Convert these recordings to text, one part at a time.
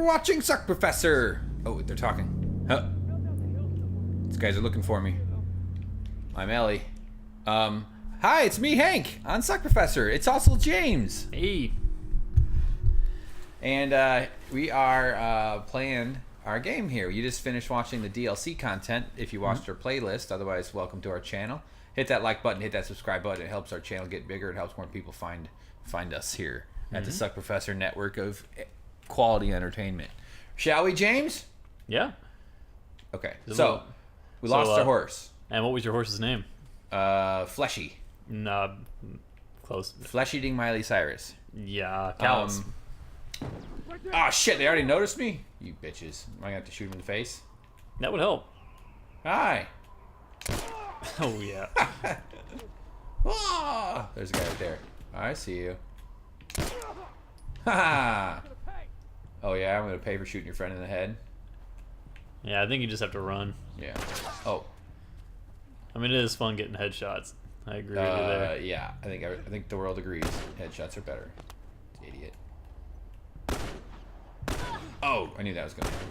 watching Suckprofessor. Oh, they're talking. Huh. These guys are looking for me. I'm Ellie. Hi, it's me, Hank, on Suckprofessor. It's also James. Hey. And we are playing our game here. You just finished watching the DLC content if you watched our playlist. Otherwise, welcome to our channel. Hit that like button, hit that subscribe button. It helps our channel get bigger. It helps more people find us here at the Suckprofessor network of quality entertainment. Shall we, James? Yeah. Okay. So, we lost our horse. And what was your horse's name? Fleshy. Nah, close. Flesh-eating Miley Cyrus. Yeah, Callus. Oh, shit, they already noticed me? You bitches. Am I going to have to shoot him in the face? That would help. Hi. Oh, yeah. Oh, there's a guy right there. I see you. Ha! Oh, yeah, I'm going to pay for shooting your friend in the head. Yeah, I think you just have to run. Yeah. Oh. I mean, it is fun getting headshots. I agree with you there. Yeah, I think the world agrees. Headshots are better. Idiot. Oh, I knew that was going to happen.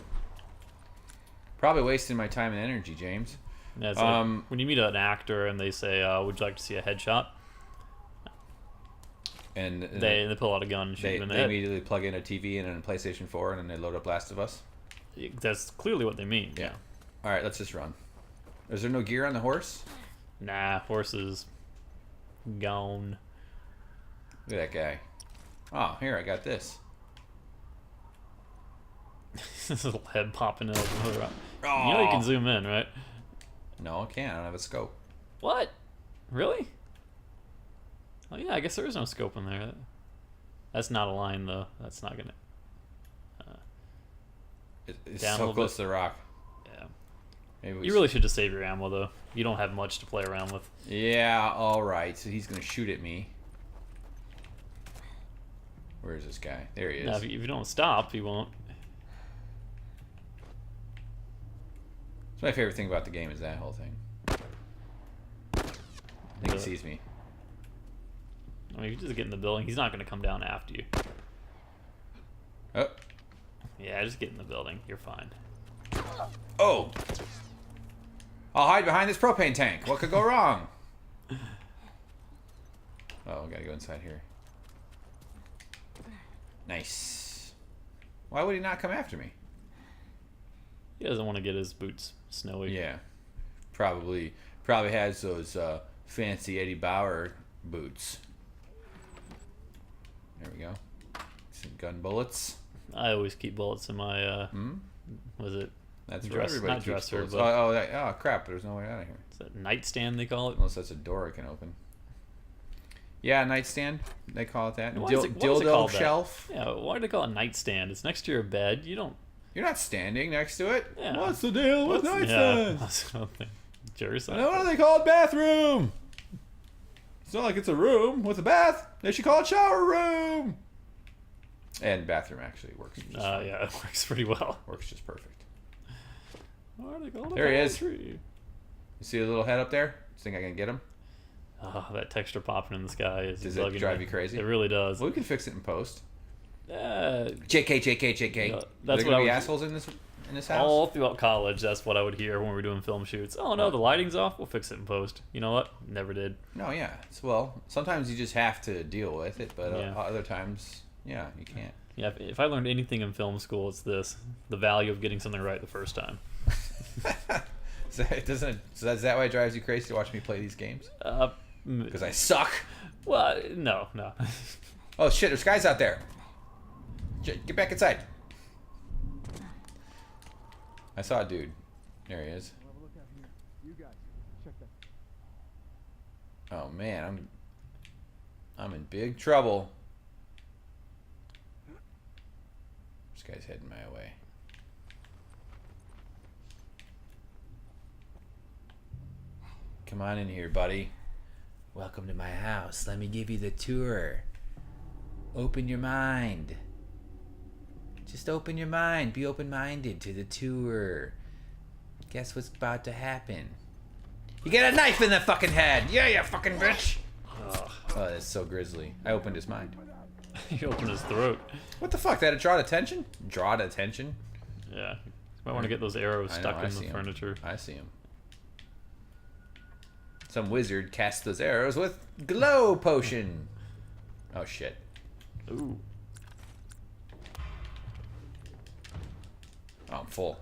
Probably wasting my time and energy, James. Yeah, it's like when you meet an actor and they say, would you like to see a headshot? And they pull out a gun and shoot him in the head. head. They immediately plug in a TV and a PlayStation 4 and then they load up Last of Us? That's clearly what they mean. Yeah. Alright, let's just run. Is there no gear on the horse? Nah, horse is gone. Look at that guy. Oh, here, I got this. This little head popping in. Oh. You know you can zoom in, right? No, I can't. I don't have a scope. What? Really? Oh yeah, I guess there is no scope in there. That's not a line though. That's not gonna. It's down so a close bit. to the rock. Yeah. Maybe You really should just save your ammo though. You don't have much to play around with. Yeah, alright. So he's going to shoot at me. Where is this guy? There he is. Now, if you don't stop, he won't. That's my favorite thing about the game is that whole thing. I think he sees me. I mean, if you just get in the building, he's not going to come down after you. Oh. Yeah, just get in the building. You're fine. Oh! I'll hide behind this propane tank. What could go wrong? Oh, I gotta go inside here. Nice. Why would he not come after me? He doesn't want to get his boots snowy. Yeah. Probably has those fancy Eddie Bauer boots. There we go. Some gun bullets. I always keep bullets in my, was it? That's where everybody not keeps dresser, bullets. but Oh, crap, there's no way out of here. is that nightstand they call it? Unless that's a door I can open. Yeah, nightstand. They call it that. Why is it Dildo called that? shelf. Yeah, why do they call it a nightstand? It's next to your bed. You don't. You're not standing next to it. Yeah. What's the deal with Yeah, nightstands? that's what I'm thinking. Jerry I know, what do they call it? Bathroom. It's not like it's a room with a bath. They should call it shower room. And bathroom actually works. Just fine. Yeah, it works pretty well. Works just perfect. Why are they called a There he is. battery? You see a little head up there? You think I can get him? Oh, that texture popping in the sky is Does it drive you crazy? It really does. Well, we can fix it in post. JK. Yeah, That's what I be would- assholes in this house. All throughout college, that's what I would hear when we were doing film shoots. Oh no, the lighting's off. We'll fix it in post. You know what? Never did. No, yeah. Well, sometimes you just have to deal with it, but Yeah. other times, yeah, you can't. Yeah, if I learned anything in film school, it's this: the value of getting something right the first time. So is that why it drives you crazy to watch me play these games? Because I suck. Well, no. Oh shit! There's guys out there. Get back inside. I saw a dude. There he is. Oh man, I'm in big trouble. This guy's heading my way. Come on in here, buddy. Welcome to my house. Let me give you the tour. Open your mind. Just open your mind. Be open-minded to the tour. Guess what's about to happen? You get a knife in the fucking head. Yeah, you fucking bitch. Oh, that's so grisly. I opened his mind. You open his throat. What the fuck? That draw attention? Draw attention? Yeah. You might want to get those arrows stuck in the furniture. I see him. Some wizard casts those arrows with glow potion. Oh shit. Ooh. Oh, I'm full.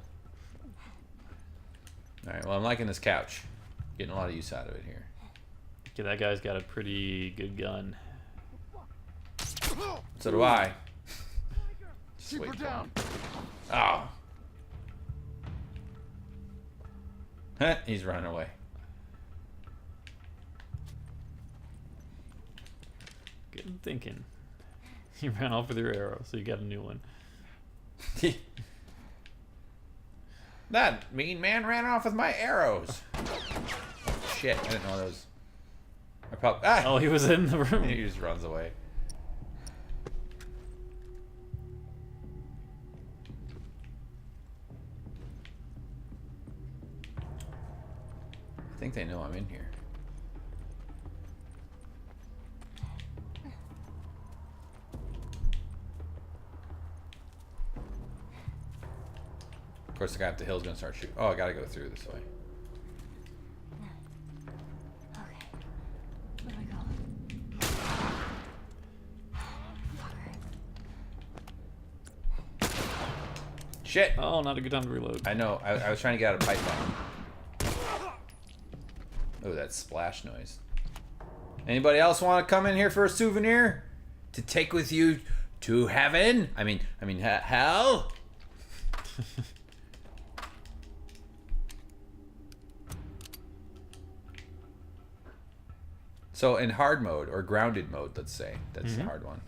Alright, well I'm liking this couch. Getting a lot of use out of it here. Okay, that guy's got a pretty good gun. So do I. Just wait down. Oh. Huh, he's running away. Good thinking. You ran off with your arrow, so you got a new one. That mean man ran off with my arrows. Shit, I didn't know those. Oh, he was in the room. He just runs away. I think they know I'm in here. Of course, the guy up the hill is going to start shooting. Oh, I got to go through this way. Okay. Where am I going? Shit! Oh, not a good time to reload. I know. I was trying to get out of pipe bomb. Oh, that splash noise. Anybody else want to come in here for a souvenir? To take with you to heaven? I mean, hell? So in hard mode, or grounded mode, let's say, that's the hard one,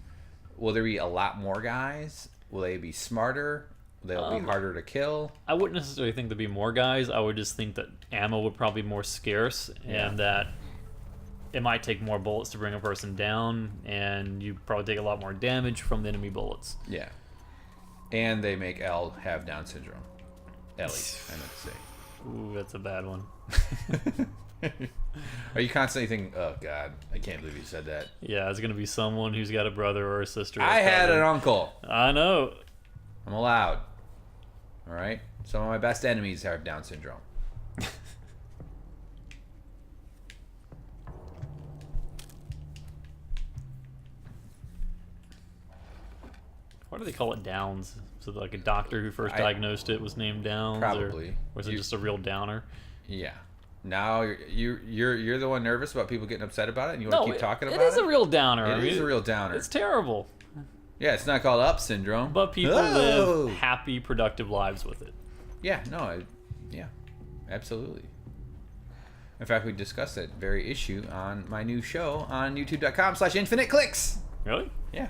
will there be a lot more guys? Will they be smarter? They'll be harder to kill? I wouldn't necessarily think there'd be more guys. I would just think that ammo would probably be more scarce, and that it might take more bullets to bring a person down, and you probably take a lot more damage from the enemy bullets. Yeah. And they make Elle have Down syndrome. Ellie, I meant to say. Ooh, that's a bad one. Are you constantly thinking, oh god, I can't believe you said that? Yeah, it's gonna be someone who's got a brother or a sister. I had an uncle. I know. I'm allowed. Alright? Some of my best enemies have Down syndrome. Why do they call it Downs? So like a doctor who first diagnosed it was named Downs? Probably. Or was it just a real downer? Yeah. Now you're the one nervous about people getting upset about it, and you want to keep talking about it? It is a real downer. It is a real downer. It's terrible. Yeah, it's not called up syndrome. But people live happy, productive lives with it. Yeah, no, yeah, absolutely. In fact, we discussed that very issue on my new show on youtube.com/infiniteclicks. Really? Yeah.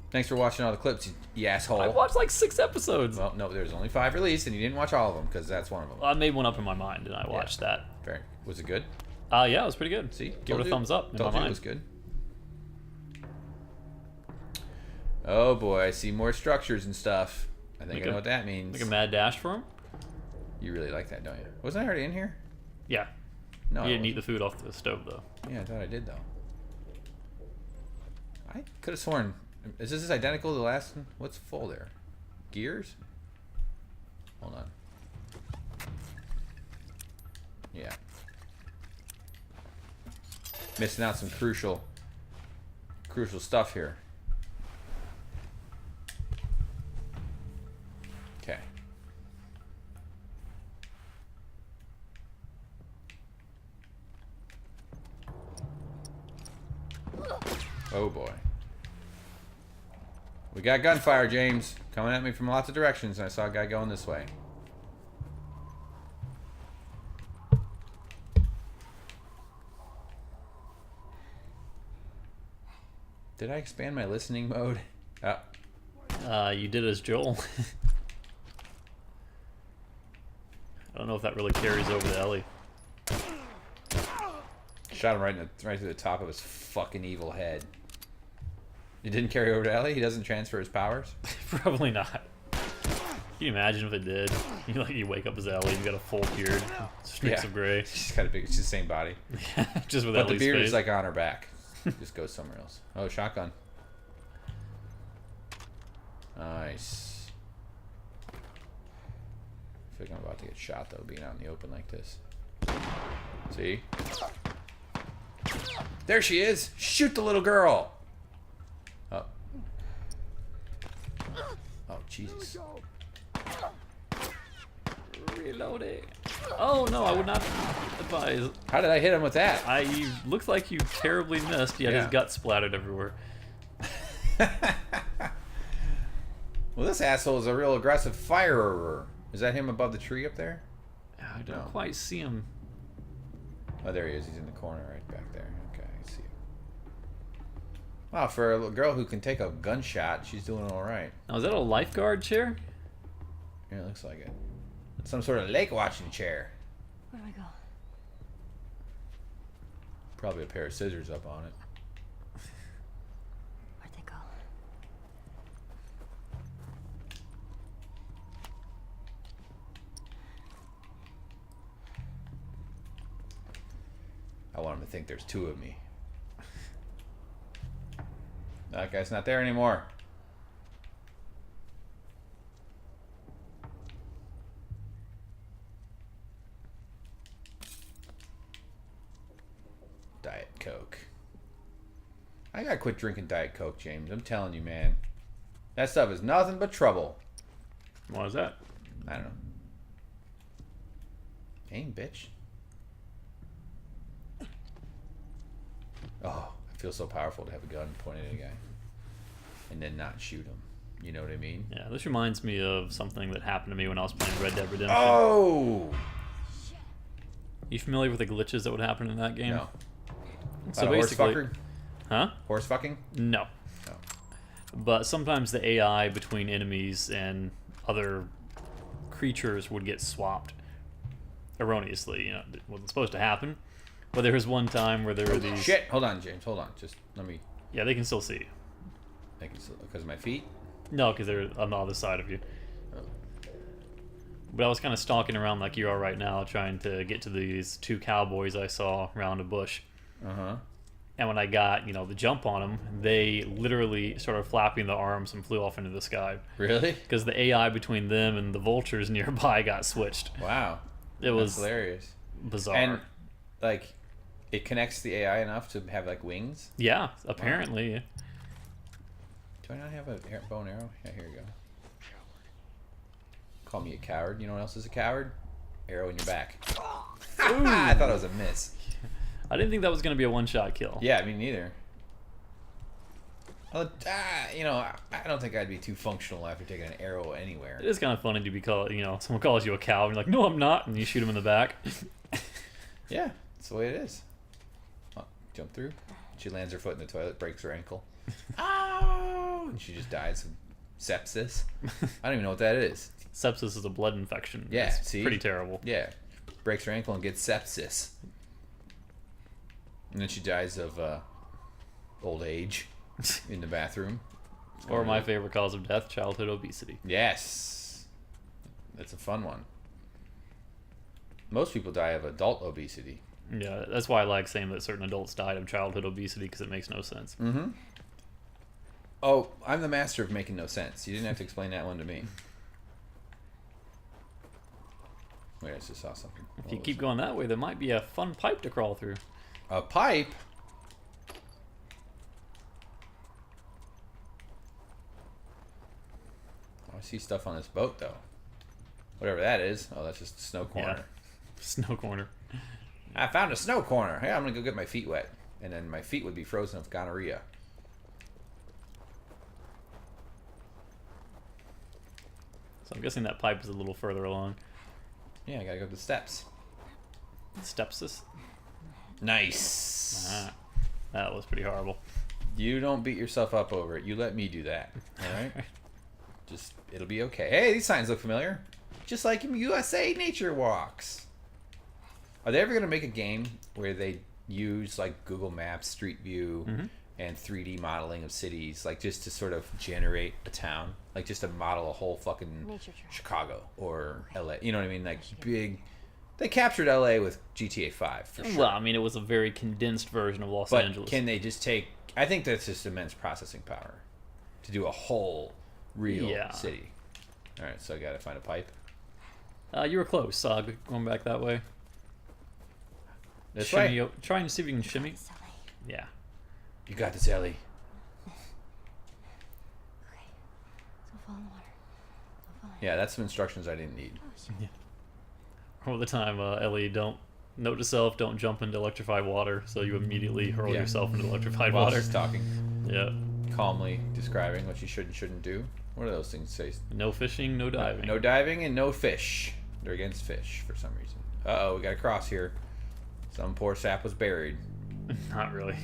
Thanks for watching all the clips, you asshole. I watched like 6 episodes. Well, no, there's only 5 released, and you didn't watch all of them, because that's one of them. Well, I made one up in my mind, and I watched that. Fair. Was it good? Yeah, it was pretty good. See? Give it a thumbs up in my Told you mind. it was good. Oh boy, I see more structures and stuff. I think I know what that means. Like a mad dash for him? You really like that, don't you? Wasn't I already in here? Yeah. No. You didn't eat the food off the stove, though. Yeah, I thought I did, though. I could have sworn... Is this identical to the last one? What's full there? Gears? Hold on. Yeah. Missing out some crucial stuff here. Okay. Oh boy. We got gunfire, James. Coming at me from lots of directions, and I saw a guy going this way. Did I expand my listening mode? You did as Joel. I don't know if that really carries over to Ellie. Shot him right through the top of his fucking evil head. It didn't carry over to Ellie? He doesn't transfer his powers? Probably not. Can you imagine if it did? You wake up as Ellie, you got a full beard, streaks of gray. She's got a big, it's the same body. Just with But Ellie's the beard face. is like on her back. Just goes somewhere else. Oh, shotgun. Nice. I feel like I'm about to get shot though, being out in the open like this. See? There she is! Shoot the little girl! Oh. Oh, Jesus. Reload it. Oh no, I would not advise. How did I hit him with that? Looks like you terribly missed. Yeah, his guts splattered everywhere. Well, this asshole is a real aggressive firer. Is that him above the tree up there? I don't quite see him. Oh, there he is. He's in the corner right back there. Okay, I see him. Wow, for a little girl who can take a gunshot, she's doing all right. Now, is that a lifeguard chair? Yeah, it looks like it. Some sort of lake watching chair. Where do I go? Probably a pair of scissors up on it. Where'd they go? I want him to think there's two of me. That guy's not there anymore. Diet Coke. I gotta quit drinking Diet Coke, James. I'm telling you, man. That stuff is nothing but trouble. What is that? I don't know. Aim, bitch. Oh, I feel so powerful to have a gun pointed at a guy. And then not shoot him. You know what I mean? Yeah, this reminds me of something that happened to me when I was playing Red Dead Redemption. Oh! You familiar with the glitches that would happen in that game? No. So Horse basically, fucker? huh? Horse fucking? No. No. But sometimes the AI between enemies and other creatures would get swapped erroneously. You know, it wasn't supposed to happen. But there was one time where there were these. Shit! Hold on, James. Hold on. Just let me. Yeah, they can still see you. Because of my feet? No, because they're on the other side of you. Oh. But I was kind of stalking around like you are right now, trying to get to these two cowboys I saw around a bush. Uh-huh. And when I got, the jump on them, they literally started flapping the arms and flew off into the sky. Really? Because the AI between them and the vultures nearby got switched. Wow. It was hilarious. Bizarre. And, like, it connects the AI enough to have, like, wings? Yeah, apparently. Wow. Do I not have a bow and arrow? Yeah, here you go. Call me a coward. You know what else is a coward? Arrow in your back. I thought it was a miss. I didn't think that was going to be a one-shot kill. Yeah, me neither. Well, I don't think I'd be too functional after taking an arrow anywhere. It is kind of funny to be called, someone calls you a cow, and you're like, no, I'm not, and you shoot him in the back. Yeah, that's the way it is. Oh, jump through. She lands her foot in the toilet, breaks her ankle. Oh! And she just dies of sepsis. I don't even know what that is. Sepsis is a blood infection. Yeah, it's see? pretty terrible. Yeah. Breaks her ankle and gets sepsis. And then she dies of old age in the bathroom. Or my favorite cause of death, childhood obesity. Yes. That's a fun one. Most people die of adult obesity. Yeah, that's why I like saying that certain adults died of childhood obesity, because it makes no sense. Mm-hmm. Oh, I'm the master of making no sense. You didn't have to explain that one to me. Wait, I just saw something. If you keep going that way, there might be a fun pipe to crawl through. A pipe? Oh, I see stuff on this boat, though. Whatever that is. Oh, that's just a snow corner. Yeah. Snow corner. I found a snow corner. Hey, I'm going to go get my feet wet. And then my feet would be frozen with gonorrhea. So I'm guessing that pipe is a little further along. Yeah, I got to go to the steps. Stepsis? Nice. Ah, that was pretty horrible. You don't beat yourself up over it. You let me do that. All right? Just, it'll be okay. Hey, these signs look familiar. Just like USA Nature Walks. Are they ever going to make a game where they use like Google Maps, Street View, and 3D modeling of cities, like just to sort of generate a town? Like just to model a whole fucking Nature trail. Chicago or LA. You know what I mean? Like big. They captured LA with GTA 5 for sure. Well, I mean, it was a very condensed version of Los Angeles. Can they just take... I think that's just immense processing power to do a whole real city. All right, so I gotta find a pipe. You were close. Going back that way. This Shimmy, way. try and see if you can shimmy. Silly. Yeah. You got this, Ellie. Okay. So fall in the water. So fall in. Yeah, that's some instructions I didn't need. Oh, shit. All the time, Ellie, note to self, don't jump into electrified water, so you immediately hurl yourself into electrified While water. she's talking, Yeah. calmly describing what you should and shouldn't do. What do those things say? No fishing, no diving. No diving and no fish. They're against fish for some reason. Uh-oh, we got a cross here. Some poor sap was buried. Not really.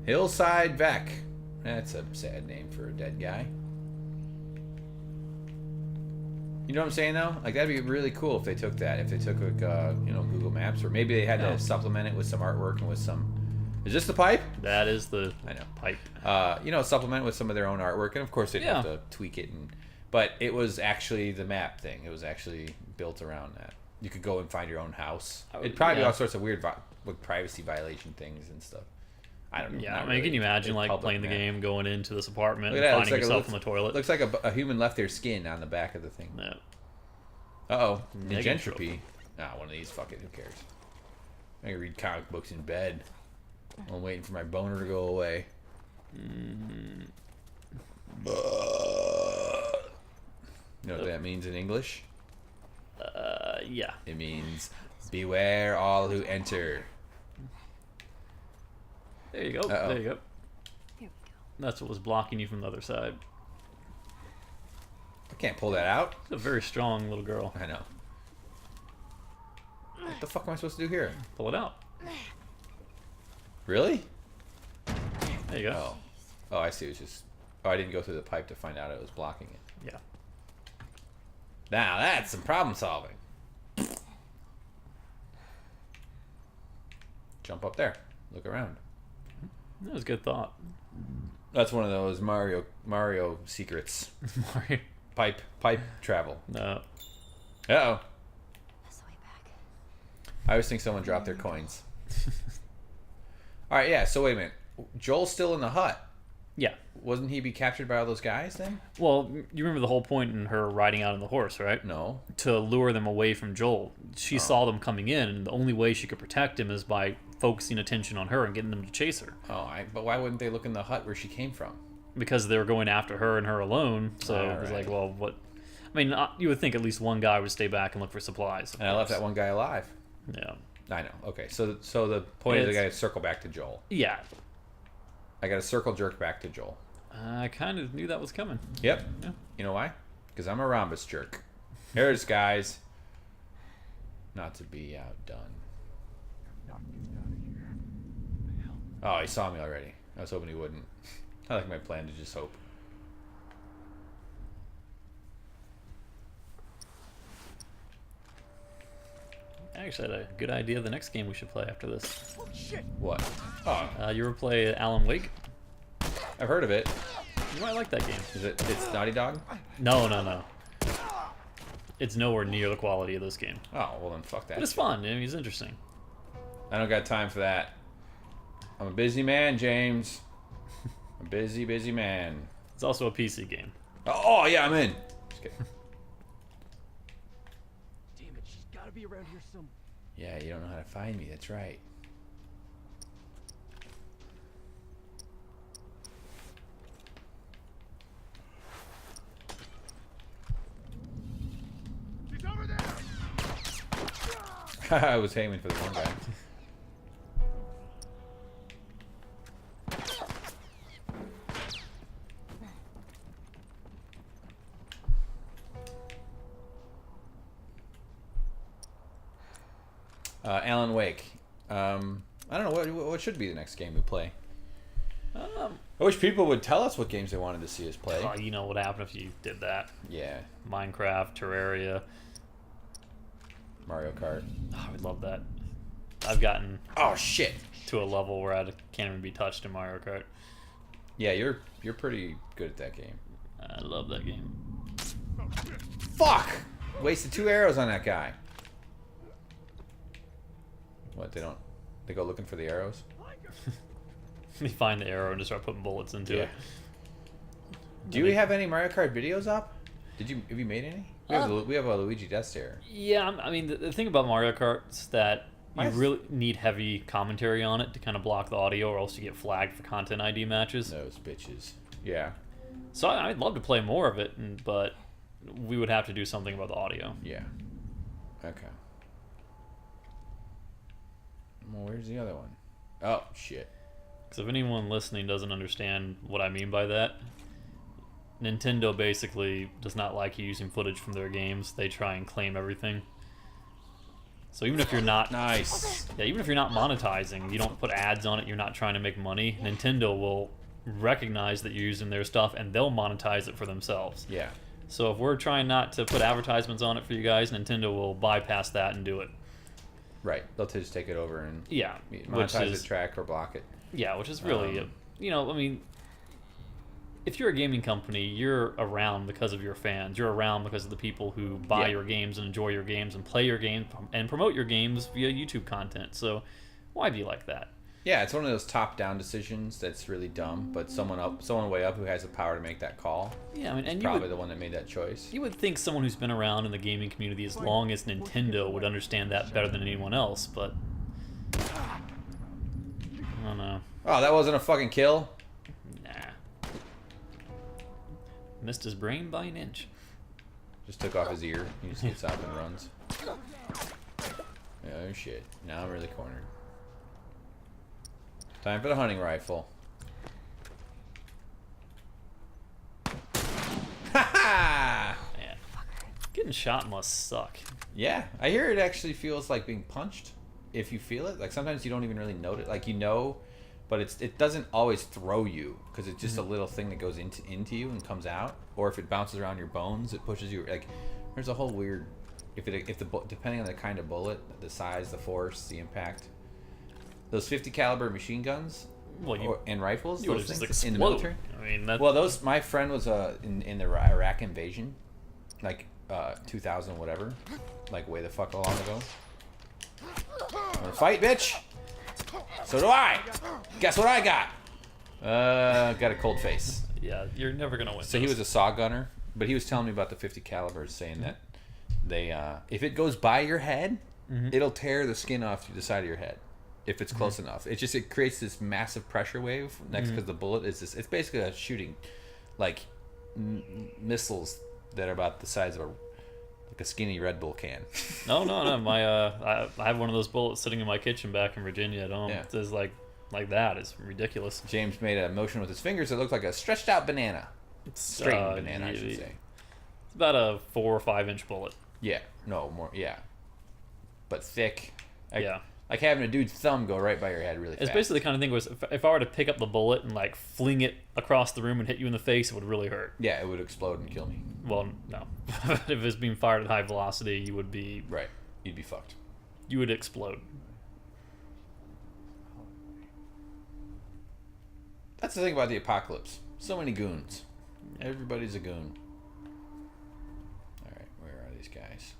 Hillside Vec. That's a sad name for a dead guy. You know what I'm saying, though? Like, that'd be really cool if they took that. If they took, like, Google Maps. Or maybe they had to supplement it with some artwork and with some... Is this the pipe? That is the I know. pipe. Supplement with some of their own artwork. And, of course, they'd have to tweak it. But it was actually the map thing. It was actually built around that. You could go and find your own house. It'd probably be all sorts of weird with privacy violation things and stuff. I don't know. Yeah, I mean, can you imagine, like, playing the game, going into this apartment, and finding yourself in the toilet? Looks like a human left their skin on the back of the thing. Yeah. Uh-oh. Negentropy. Nah, one of these. Fuck it. Who cares? I can read comic books in bed. I'm waiting for my boner to go away. You know what that means in English? Yeah. It means, beware all who enter. There you go. Uh-oh. There you go. Here we go. That's what was blocking you from the other side. I can't pull that out. It's a very strong little girl. I know. What the fuck am I supposed to do here? Pull it out. Really? There you go. Oh. Oh, I see. It was just... Oh, I didn't go through the pipe to find out it was blocking it. Yeah. Now that's some problem solving. Jump up there. Look around. That was a good thought. That's one of those Mario secrets. Mario. Pipe travel. No. Uh-oh. That's the way back. I always think someone dropped their coins. Alright, yeah, so wait a minute. Joel's still in the hut. Yeah. Wasn't he be captured by all those guys then? Well, you remember the whole point in her riding out on the horse, right? No. To lure them away from Joel. She saw them coming in, and the only way she could protect him is by focusing attention on her and getting them to chase her. But why wouldn't they look in the hut where she came from? Because they were going after her and her alone. So it was like, well, what? I mean, you would think at least one guy would stay back and look for supplies. And I left that one guy alive. Yeah. I know. Okay, so the point is I gotta circle back to Joel. Yeah. I gotta circle jerk back to Joel. I kind of knew that was coming. Yep. Yeah. You know why? Because I'm a rhombus jerk. Here's guys. Not to be outdone. Oh, he saw me already. I was hoping he wouldn't. I like my plan to just hope. I actually had a good idea of the next game we should play after this. What? Oh, You ever play Alan Wake? I've heard of it. You might like that game. It's Naughty Dog? No. It's nowhere near the quality of this game. Oh, well then fuck that. But it's fun. I mean, it's interesting. I don't got time for that. I'm a busy man, James. A busy man. It's also a PC game. Oh yeah, I'm in. Just kidding. Damn it, she's gotta be around here somewhere. Yeah, you don't know how to find me. That's right. She's over there! I was aiming for the one guy. Alan Wake. I don't know what should be the next game we play. I wish people would tell us what games they wanted to see us play. Oh, you know what happened if you did that. Yeah, Minecraft, Terraria. Mario Kart. Oh, I would love that. I've gotten Oh shit. to a level where I can't even be touched in Mario Kart. Yeah, you're pretty good at that game. I love that game. Fuck! Wasted 2 arrows on that guy. What, they go looking for the arrows? They find the arrow and just start putting bullets into it. Do we have any Mario Kart videos up? Have you made any? We have a Luigi Death Stare. Yeah, I mean, the thing about Mario Kart is that you Nice. really need heavy commentary on it to kind of block the audio, or else you get flagged for content ID matches. Those bitches. Yeah. So I'd love to play more of it, but we would have to do something about the audio. Yeah. Okay. Well, where's the other one? Oh, shit. Because if anyone listening doesn't understand what I mean by that, Nintendo basically does not like you using footage from their games. They try and claim everything. So even if you're not Nice. yeah, even if you're not monetizing, you don't put ads on it, you're not trying to make money, Nintendo will recognize that you're using their stuff and they'll monetize it for themselves. Yeah. So if we're trying not to put advertisements on it for you guys, Nintendo will bypass that and do it. Right. They'll just take it over and Yeah, monetize the track or block it. yeah, which is really you know, I mean, if you're a gaming company, you're around because of your fans. You're around because of the people who buy Yeah. your games and enjoy your games and play your games and promote your games via YouTube content. So why be like that? Yeah, it's one of those top-down decisions that's really dumb, but someone way up who has the power to make that call Yeah, I mean, and probably the one that made that choice. you would think someone who's been around in the gaming community as long as Nintendo would understand that better than anyone else, but I don't know. Oh, that wasn't a fucking kill? Nah. Missed his brain by an inch. Just took off his ear. He just gets up and runs. Oh, shit. Now I'm really cornered. Time for the hunting rifle. Ha Man, getting shot must suck. Yeah, I hear it actually feels like being punched if you feel it. Like sometimes you don't even really notice. Like you know, but it doesn't always throw you because it's just a little thing that goes into you and comes out. Or if it bounces around your bones, it pushes you. Like there's a whole weird. Depending on the kind of bullet, the size, the force, the impact. Those 50 caliber machine guns Well, and rifles, you would those just things explode. in the military. I mean, that, Well, those my friend was in the Iraq invasion, like 2000 whatever, like way the fuck long ago. Wanna fight, bitch? So do I. Guess what I got? Got a cold face. yeah, you're never gonna win. So he was a saw gunner, but he was telling me about the 50 calibers, saying that they if it goes by your head, it'll tear the skin off through the side of your head. If it's close enough, it creates this massive pressure wave next because the bullet is this. It's basically a shooting, like missiles that are about the size of a skinny Red Bull can. No. My I have one of those bullets sitting in my kitchen back in Virginia at home. Yeah. It's like that. It's ridiculous. James made a motion with his fingers that looked like a stretched out banana, It's straightened banana, I should say. It's about a 4 or 5 inch bullet. Yeah, no more. Yeah, but thick. Yeah. Like having a dude's thumb go right by your head really It's fast. basically the kind of thing was if I were to pick up the bullet and like fling it across the room and hit you in the face, it would really hurt. Yeah, it would explode and kill me. Well, no. If it's being fired at high velocity, you would Right, you'd be fucked. you would explode. That's the thing about the apocalypse. So many goons. Everybody's a goon. All right, where are these guys?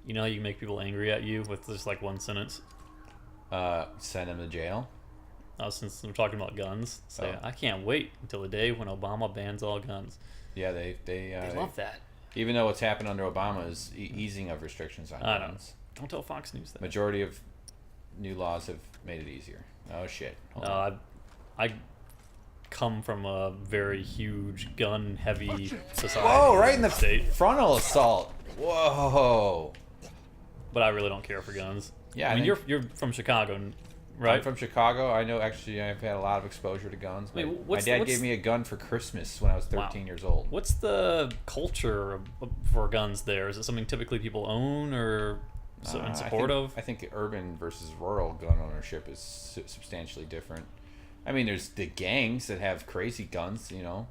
You know how you can make people angry at you with just like one sentence? Send them to jail. Since we're talking about guns, say, Oh. I can't wait until the day when Obama bans all guns. Yeah, they They love that. Even though what's happened under Obama is easing of restrictions on I know. guns. Don't tell Fox News that. Majority of new laws have made it easier. Oh shit. Hold on. I come from a very huge gun-heavy society. Whoa! Right in the state, frontal assault. Whoa. but I really don't care for guns. Yeah, I mean, think- you're from Chicago, right? I'm from Chicago. I know. Actually, I've had a lot of exposure to guns. Wait, My what's- dad what's- gave me a gun for Christmas when I was 13 years old. What's the culture for guns there? Is it something typically people own or in support of? I think urban versus rural gun ownership is substantially different. I mean, there's the gangs that have crazy guns, you know,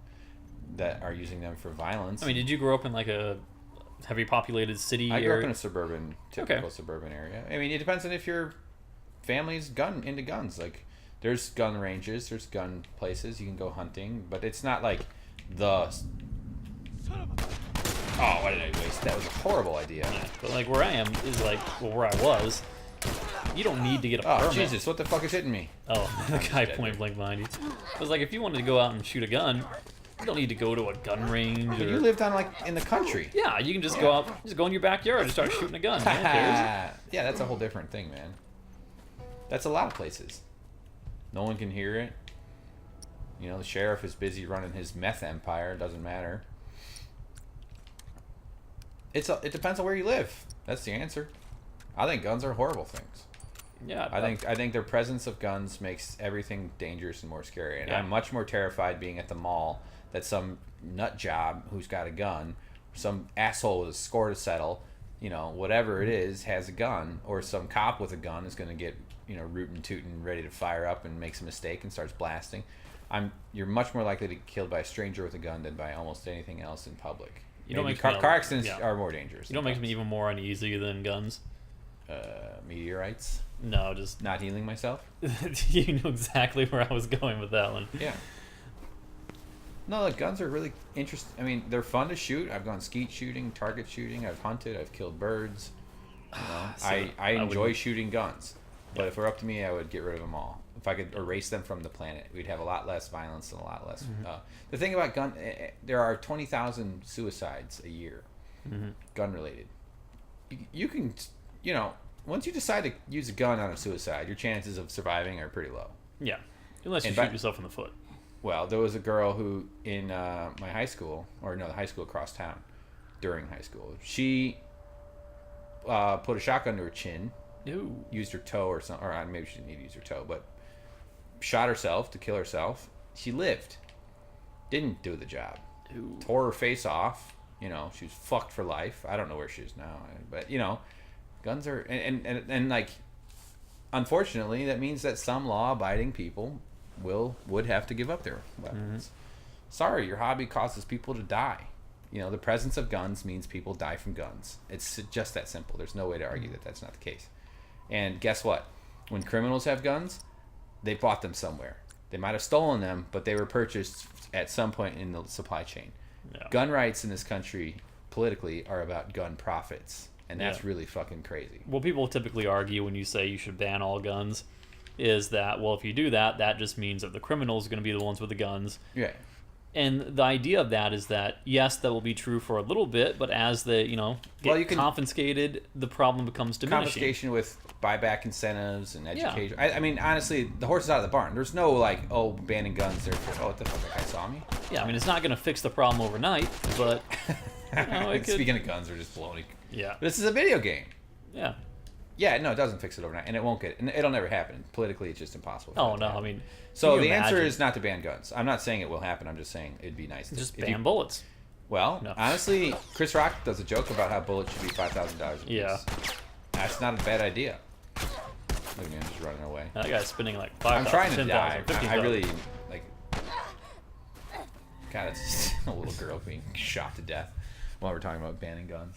that are using them for violence. I mean, did you grow up in like a heavy populated city I grew up area? in a typical suburban area. I mean, it depends on if your family's into guns. Like, there's gun ranges, there's gun places you can go hunting, but it's not like the. Oh, why did I waste? That was a horrible idea. Yeah, but like where I am is like where I was. You don't need to get a Oh permit. Jesus! What the fuck is hitting me? Oh, the guy dead. point blank behind you. It was like if you wanted to go out and shoot a gun, You don't need to go to a gun range. But Or... you lived on, like, in the country. Yeah, you can just go out, just go in your backyard and start shooting a gun. No one cares. Yeah, that's a whole different thing, man. That's a lot of places. No one can hear it. You know, the sheriff is busy running his meth empire. It doesn't matter. It depends on where you live. That's the answer. I think guns are horrible things. Yeah, I think their presence of guns makes everything dangerous and more scary. And Yeah. I'm much more terrified being at the mall that some nut job who's got a gun, some asshole with a score to settle, you know, whatever it is, has a gun, or some cop with a gun is going to get, you know, rootin' tootin' ready to fire up and makes a mistake and starts blasting. You're much more likely to get killed by a stranger with a gun than by almost anything else in public. You don't Maybe make car me- accidents yeah. are more dangerous. You know what makes me even more uneasy than guns? Meteorites. No, just Not healing myself. you know exactly where I was going with that one. Yeah. No, like guns are really interesting. I mean, they're fun to shoot. I've gone skeet shooting, target shooting. I've hunted. I've killed birds. You know, So, I enjoy wouldn't- shooting guns. But if it were up to me, I would get rid of them all. If I could erase them from the planet, we'd have a lot less violence and a lot less. The thing about there are 20,000 suicides a year, gun related. You can, you know, once you decide to use a gun on a suicide, your chances of surviving are pretty low. Yeah, unless you And shoot by- yourself in the foot. Well, there was a girl who in my high school, or no, the high school across town, during high school, she put a shotgun to her chin, Ooh. used her toe or something, or maybe she didn't need to use her toe, but shot herself to kill herself. She lived. Didn't do the job. Ooh. Tore her face off. You know, she was fucked for life. I don't know where she is now, but you know, guns are and like, unfortunately, that means that some law-abiding people would have to give up their weapons. Sorry, your hobby causes people to die. You know, the presence of guns means people die from guns. It's just that simple. There's no way to argue that that's not the case. And guess what? When criminals have guns, they bought them somewhere. They might have stolen them, but they were purchased at some point in the supply chain. Yeah. Gun rights in this country, politically, are about gun profits. And that's Yeah. really fucking crazy. What people typically argue when you say you should ban all guns is that, well, if you do that, that just means that the criminals are going to be the ones with the guns. Yeah. And the idea of that is that, yes, that will be true for a little bit, but as they, you know, get Well, you can- confiscated, the problem becomes diminishing. Confiscation with buyback incentives and education. I mean, honestly, the horse is out of the barn. There's no, like, oh, banning guns. Oh, what the fuck, that guy saw me? Yeah, I mean, it's not going to fix the problem overnight, but, you know, it could... Speaking of guns, they're just baloney. Yeah, This is a video game. yeah. Yeah, no, it doesn't fix it overnight, and it won't get. And it'll never happen. Politically, it's just impossible. for Oh, that to no, I happen. mean... So can you the answer imagine? is not to ban guns. I'm not saying it will happen. I'm just saying it'd be nice. Just if ban you- bullets. Well, No. honestly, Chris Rock does a joke about how bullets should be $5,000 a piece. Yeah. That's not a bad idea. Look at me, I'm just running away. That guy's spending like I'm 5,000, trying to 10,000, die. I 15,000. really, like... God, it's just a little girl being shot to death while we're talking about banning guns.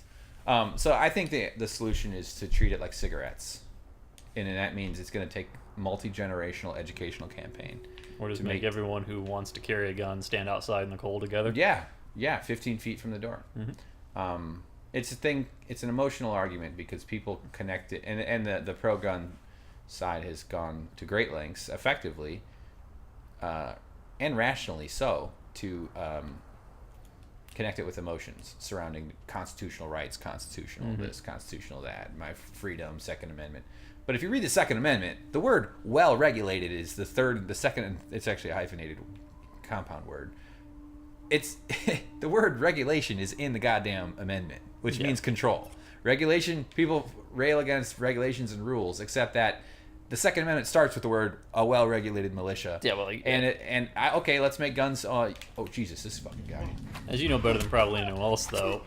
So I think the solution is to treat it like cigarettes. And then that means it's going to take multi-generational educational campaign. Or just to make everyone who wants to carry a gun stand outside in the cold together. Yeah, 15 feet from the door. It's a thing. It's an emotional argument because people connect it, and the pro-gun side has gone to great lengths, effectively, and rationally so, to connect it with emotions surrounding constitutional rights, constitutional this, constitutional that, my freedom, Second Amendment. But if you read the Second Amendment, the word "well-regulated" is the second. It's actually a hyphenated compound word. It's the word regulation is in the goddamn amendment, which means control. Regulation, people rail against regulations and rules, except that the Second Amendment starts with the word "a well-regulated militia." Yeah, well, like, Okay, let's make guns. Oh Jesus, this fucking guy. as you know better than probably anyone else, though,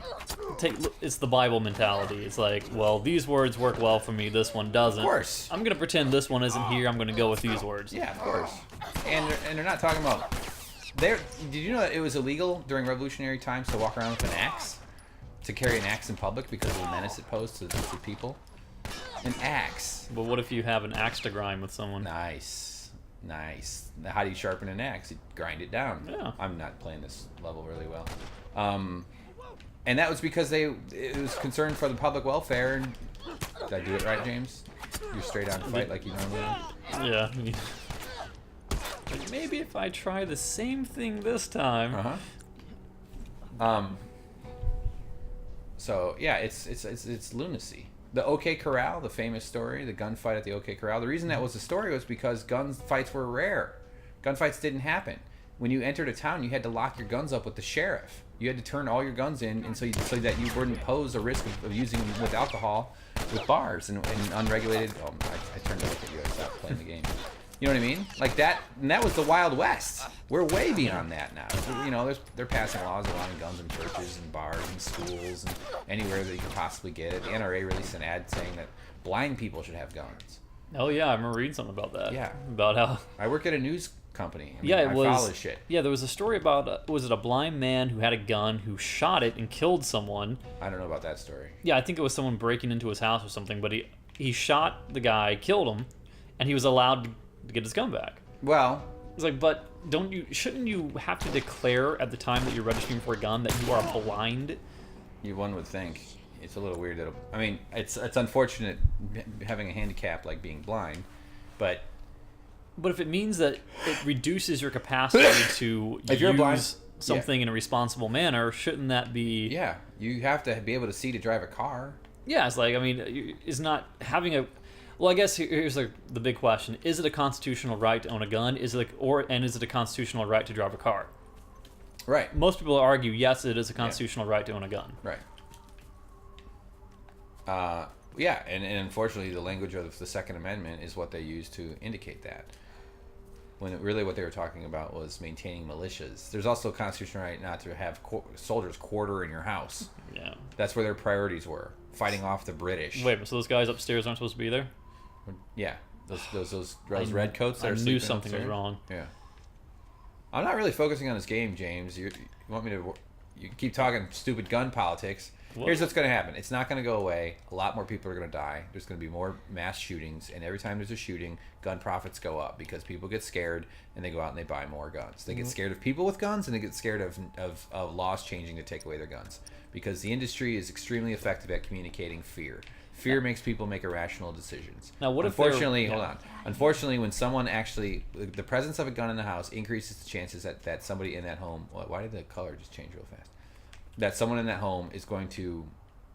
it's the Bible mentality. It's like, well, these words work well for me, this one doesn't. Of course. I'm gonna pretend this one isn't here. I'm gonna go with these words. Yeah, of course. And they're not talking about. Did you know that it was illegal during revolutionary times to walk around with an axe, to carry an axe in public because of the menace it posed to people? An axe. But what if you have an axe to grind with someone? Nice. How do you sharpen an axe? You grind it down. Yeah. I'm not playing this level really well. And that was because it was concerned for the public welfare. And, did I do it right, James? You're straight on fight like you normally do. Yeah. Like, maybe if I try the same thing this time. So yeah, it's lunacy. The OK Corral, the famous story, the gunfight at the OK Corral. The reason that was a story was because gunfights were rare. Gunfights didn't happen. When you entered a town, you had to lock your guns up with the sheriff. You had to turn all your guns in, and so that you wouldn't pose a risk of using them with alcohol, with bars and unregulated. Oh, I turned to look at you. I stopped playing the game. You know what I mean? Like that, and that was the Wild West. We're way beyond that now. You know, they're passing laws allowing guns in churches and bars and schools and anywhere that you can possibly get it. The NRA released an ad saying that blind people should have guns. Oh yeah, I remember reading something about that. Yeah. About how. I work at a news company. I mean, Yeah, it was. I follow this shit. Yeah, there was a story about was it a blind man who had a gun who shot it and killed someone. I don't know about that story. Yeah, I think it was someone breaking into his house or something. But he shot the guy, killed him, and he was allowed to get his gun back. Well, It's like, but shouldn't you have to declare at the time that you're registering for a gun that you are blind? one would think it's a little weird that I mean, it's unfortunate having a handicap like being blind, but if it means that it reduces your capacity to If you're blind- use something in a responsible manner, shouldn't that be? yeah, you have to be able to see to drive a car. Yeah, it's like, I mean, is not having a. Well, I guess here's the big question: is it a constitutional right to own a gun? Is it is it a constitutional right to drive a car? Right. Most people argue yes, it is a constitutional right to own a gun. Right. Yeah, and unfortunately, the language of the Second Amendment is what they use to indicate that. When really what they were talking about was maintaining militias. There's also a constitutional right not to have soldiers quarter in your house. Yeah. That's where their priorities were, fighting off the British. Wait, so those guys upstairs aren't supposed to be there? Yeah, those red coats. That I are knew sleeping something was upstairs. wrong. Yeah. I'm not really focusing on this game, James. You want me to? You keep talking stupid gun politics. What? Here's what's going to happen. It's not going to go away. A lot more people are going to die. There's going to be more mass shootings, and every time there's a shooting, gun profits go up because people get scared and they go out and they buy more guns. They get scared of people with guns, and they get scared of laws changing to take away their guns because the industry is extremely effective at communicating fear. Fear makes people make irrational decisions. Now, what if Unfortunately, hold on. Unfortunately, when someone actually, the presence of a gun in the house increases the chances that somebody in that home. Why did the color just change real fast? That someone in that home is going to,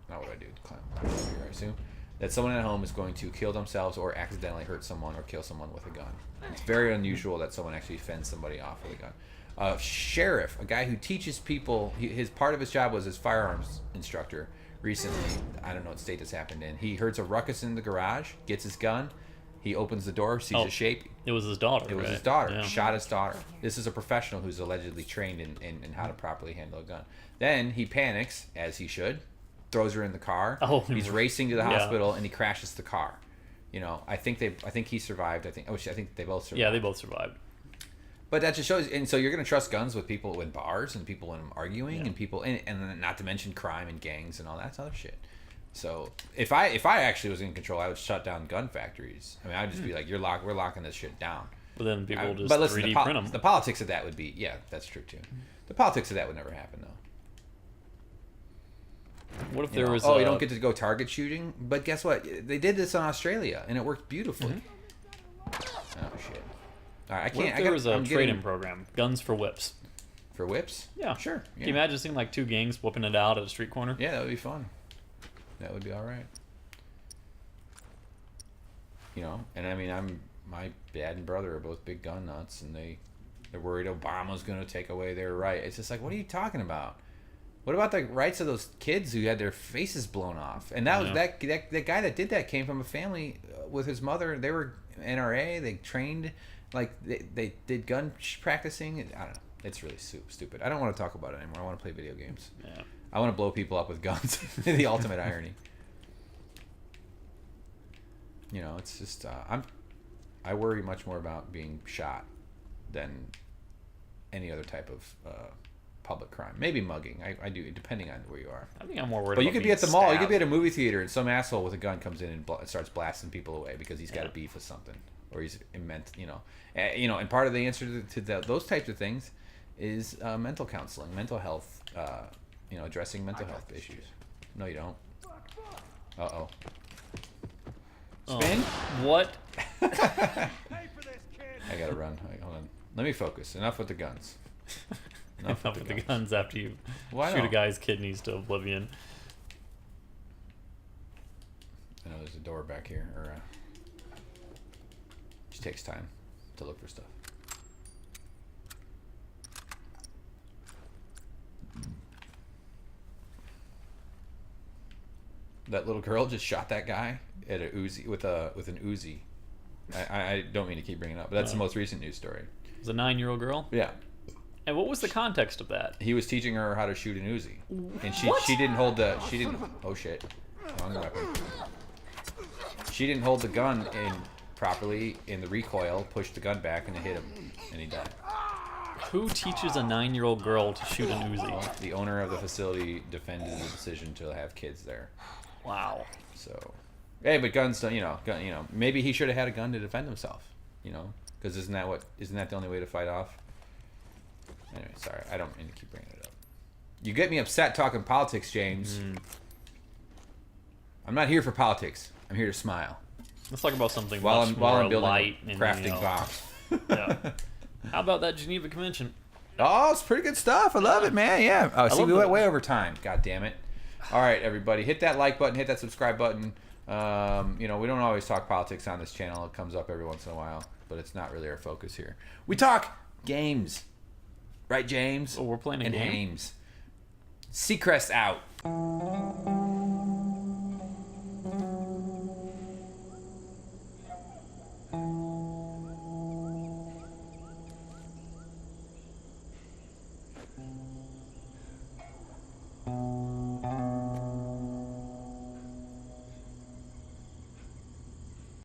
not what I do, climb here, I assume. That someone in that home is going to kill themselves or accidentally hurt someone or kill someone with a gun. It's very unusual that someone actually fends somebody off with a gun. A sheriff, a guy who teaches people, his part of his job was as firearms instructor. Recently, I don't know what state this happened in. He hears a ruckus in the garage, gets his gun, he opens the door, sees a shape. It was his daughter. It was his daughter. Shot his daughter. This is a professional who's allegedly trained in how to properly handle a gun. Then he panics, as he should, throws her in the car. He's racing to the hospital and he crashes the car. You know, I think he survived. I think they both survived. Yeah, they both survived. But that just shows, and so you're going to trust guns with people in bars and people in arguing and people, and not to mention crime and gangs and all that other shit. So if I actually was in control, I would shut down gun factories. I mean, I'd just be like, we're locking this shit down. But then people will just but listen, 3D print them. The politics of that would be, yeah, that's true too. The politics of that would never happen though. What if there was? You don't get to go target shooting, but guess what? They did this in Australia and it worked beautifully. Oh shit. All right, I can't. What if there was a trade-in program? Guns for whips. For whips? Yeah, sure. Yeah. Can you imagine seeing like two gangs whooping it out at a street corner? Yeah, that would be fun. That would be all right. You know, and I mean, my dad and brother are both big gun nuts, and they're worried Obama's going to take away their right. It's just like, what are you talking about? What about the rights of those kids who had their faces blown off? And that was that guy that did that came from a family with his mother. They were NRA. They trained, like they did gun practicing. I don't know. It's really stupid. I don't want to talk about it anymore. I want to play video games. Yeah. I want to blow people up with guns. The ultimate irony. You know, it's just I worry much more about being shot than any other type of public crime. Maybe mugging. I do, depending on where you are. I think I'm more worried. But about you could be being at the mall. You could be at stabbed. a movie theater, and some asshole with a gun comes in and starts blasting people away because he's got a beef with something, or he's immense. You know, and part of the answer to those types of things is mental counseling, mental health. Addressing mental health issues. No, you don't. Uh-oh. Spin? What? Pay for this, kid. I gotta run. Wait, hold on. Let me focus. Enough with the guns. Enough with the guns after you shoot a guy's kidneys to oblivion. I know there's a door back here. Just takes time to look for stuff. That little girl just shot that guy at a Uzi with an Uzi. I don't mean to keep bringing it up, but that's the most recent news story. It was a 9-year-old girl? Yeah. And what was the context of that? He was teaching her how to shoot an Uzi. And she didn't hold oh shit. Wrong weapon. She didn't hold the gun in properly in the recoil, pushed the gun back and it hit him and he died. Who teaches a 9-year-old girl to shoot an Uzi? The owner of the facility defended the decision to have kids there. Wow. So, hey, but guns don't, maybe he should have had a gun to defend himself, because isn't that the only way to fight off? Anyway, sorry, I don't mean to keep bringing it up. You get me upset talking politics, James. I'm not here for politics. I'm here to smile. Let's talk about something while much I'm more building light a and crafting box. Yeah. How about that Geneva Convention? Oh, it's pretty good stuff. I love it, man. Yeah. Oh, see, we went way over time. God damn it. All right, everybody, hit that like button, hit that subscribe button. We don't always talk politics on this channel. It comes up every once in a while, but it's not really our focus here. We talk games, right, James? Oh, we're playing a game. And Hames. Seacrest out.